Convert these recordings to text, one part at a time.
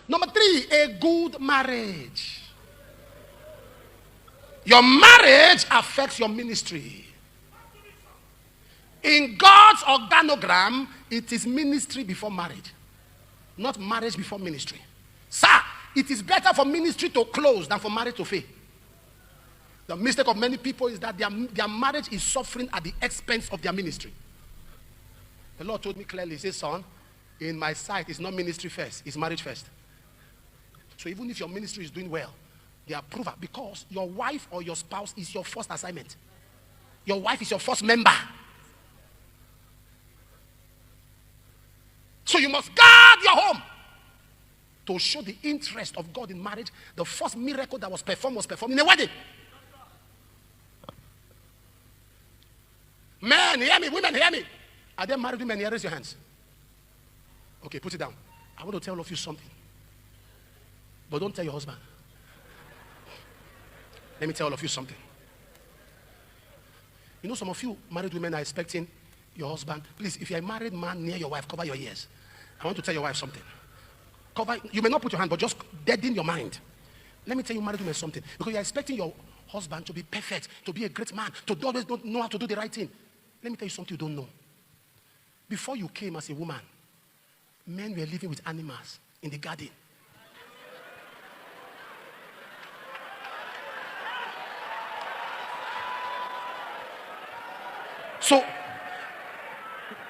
Number 3, a good marriage. Your marriage affects your ministry. In God's organogram, it is ministry before marriage, not marriage before ministry. Sir, it is better for ministry to close than for marriage to fail. The mistake of many people is that their marriage is suffering at the expense of their ministry. The Lord told me clearly, he says, son, in my sight, it's not ministry first, it's marriage first. So even if your ministry is doing well, they approve it because your wife or your spouse is your first assignment. Your wife is your first member. So you must guard your home to show the interest of God in marriage. The first miracle that was performed in a wedding. Men, hear me. Women, hear me. Are there married women here? Raise your hands. Okay, put it down. I want to tell all of you something. But don't tell your husband. Let me tell all of you something. You know, some of you married women are expecting your husband. Please, if you're a married man near your wife, cover your ears. I want to tell your wife something. You may not put your hand, but just deaden your mind. Let me tell you, married women, something. Because you're expecting your husband to be perfect, to be a great man, to always know how to do the right thing. Let me tell you something you don't know. Before you came as a woman, men were living with animals in the garden. So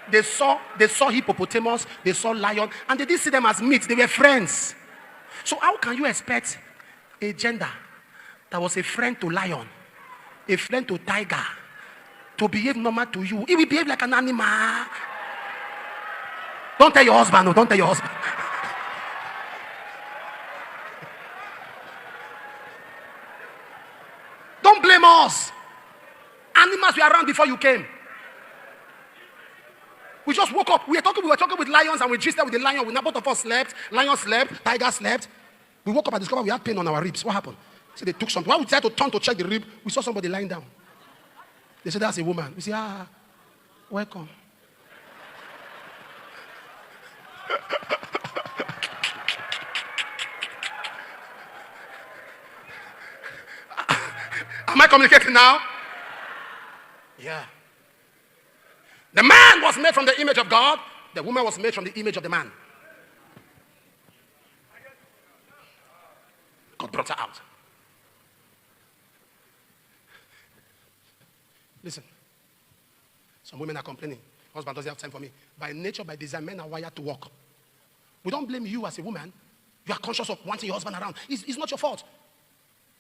they saw hippopotamus, they saw lion, and they didn't see them as meat. They were friends. So how can you expect a gender that was a friend to lion, a friend to tiger, to behave normal to you? It will behave like an animal. Don't tell your husband. No, don't tell your husband. Don't blame us. Animals were around before you came. We just woke up. We were talking with lions and we gisted with the lion. Both of us slept. Lion slept. Tiger slept. We woke up and discovered we had pain on our ribs. What happened? So they took something. When we tried to turn to check the rib, we saw somebody lying down. They said, that's a woman. We said, welcome. Am I communicating now? Yeah. The man was made from the image of God. The woman was made from the image of the man. God brought her out. Listen. Some women are complaining. Husband doesn't have time for me. By nature, by design, men are wired to work. We don't blame you as a woman. You are conscious of wanting your husband around. It's not your fault.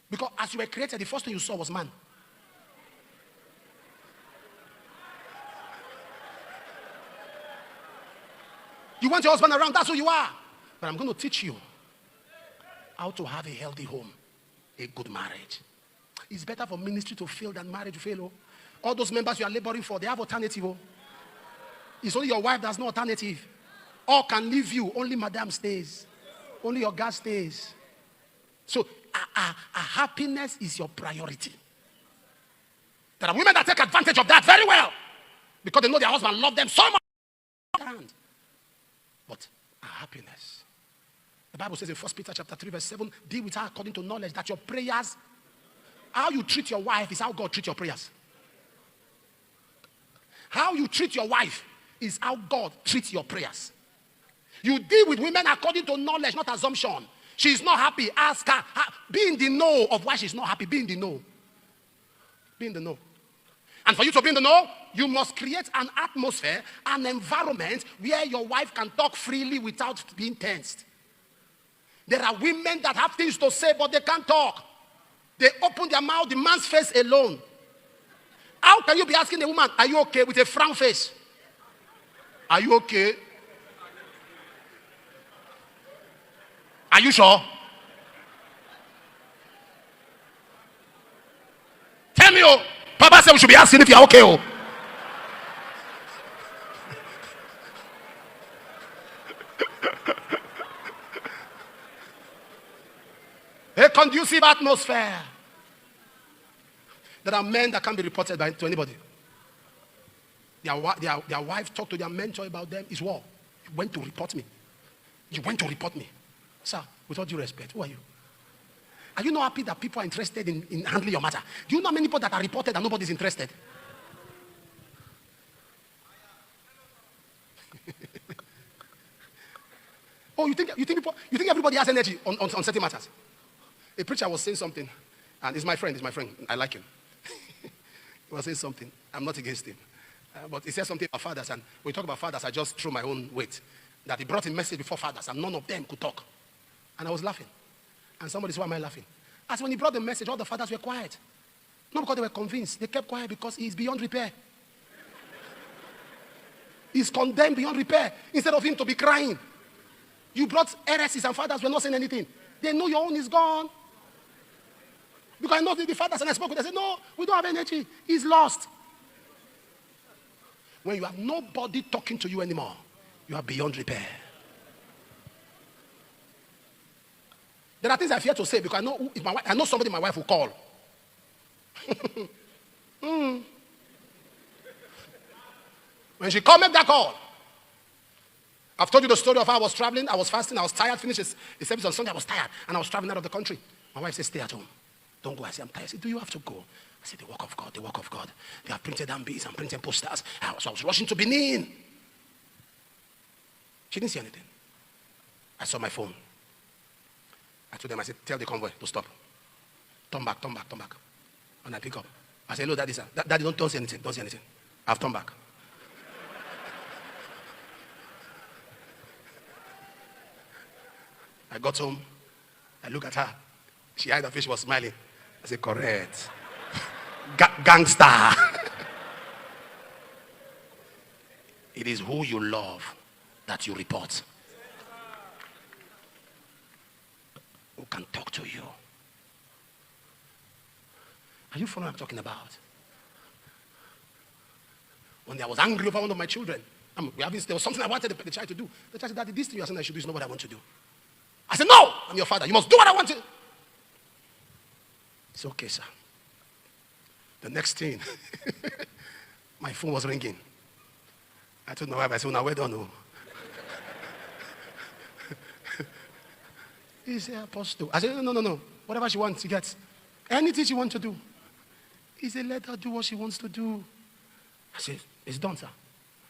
Because as you were created, the first thing you saw was man. You want your husband around, that's who you are. But I'm going to teach you how to have a healthy home, a good marriage. It's better for ministry to fail than marriage to fail. Oh. All those members you are laboring for, they have alternative. Oh. It's only your wife that's no alternative. All can leave you, only madam stays. Only your guy stays. So, happiness is your priority. There are women that take advantage of that very well because they know their husband loves them so much. But happiness. The Bible says in 1 Peter chapter 3 verse 7, deal with her according to knowledge, that your prayers, how you treat your wife is how God treats your prayers. How you treat your wife is how God treats your prayers. You deal with women according to knowledge, not assumption. She's not happy, ask her. Be in the know of why she's not happy. Be in the know. Be in the know. And for you to be in the know, you must create an atmosphere, an environment where your wife can talk freely without being tensed. There are women that have things to say, but they can't talk. They open their mouth, the man's face alone. How can you be asking a woman, are you okay, with a frown face? Are you okay? Are you sure? Tell me, oh. Papa said we should be asking if you're okay. Oh. A conducive atmosphere. There are men that can't be reported to anybody. Their wife talked to their mentor about them. It's war. You went to report me. You went to report me. Sir, with all due respect, who are you? Are you not happy that people are interested in handling your matter? Do you know how many people that are reported and nobody's interested? Oh, you think everybody has energy on certain matters? A preacher was saying something, and he's my friend, I like him. He was saying something. I'm not against him. But he said something about fathers, and when we talk about fathers, I just threw my own weight. That he brought a message before fathers, and none of them could talk. And I was laughing. And somebody said, why am I laughing? As when he brought the message, all the fathers were quiet. Not because they were convinced. They kept quiet because he's beyond repair. He's condemned beyond repair. Instead of him to be crying. You brought heresies and fathers were not saying anything. They know your own is gone. Because I know the fathers and I spoke with them. They said, no, we don't have energy. He's lost. When you have nobody talking to you anymore, you are beyond repair. There are things I fear to say because I know somebody my wife will call. When she called, make that call. I've told you the story of how I was traveling. I was fasting. I was tired. Finished the service on Sunday. I was tired. And I was traveling out of the country. My wife said, stay at home. Don't go. I said, I'm tired. I said, do you have to go? I said, the work of God, the work of God. They have printed MBs and printed posters. So I was rushing to BENIN. She didn't see anything. I saw my phone. I told them, I said, tell the convoy to stop. Turn back. And I pick up. I said, hello, Daddy, sir. Daddy, don't say anything. Don't say anything. I've turned back. I got home. I look at her. She eyed her face. She was smiling. I said, correct. Gangster. It is who you love that you report. Who can talk to you? Are you following what I'm talking about? One day I was angry over one of my children. There was something I wanted the child to do. The child said, Daddy, this thing you're saying I should do is not what I want to do. I said, no, I'm your father. You must do what I want to. It's okay, sir. The next thing, my phone was ringing. I told my wife, I said, now where do I know? He said, Apostle. I said, no. Whatever she wants, she gets. Anything she wants to do. He said, let her do what she wants to do. I said, it's done, sir.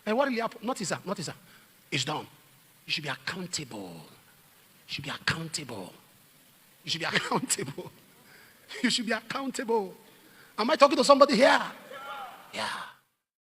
And what really happened? Not sir. It's done. You should be accountable. You should be accountable. You should be accountable. You should be accountable. Am I talking to somebody here? Yeah.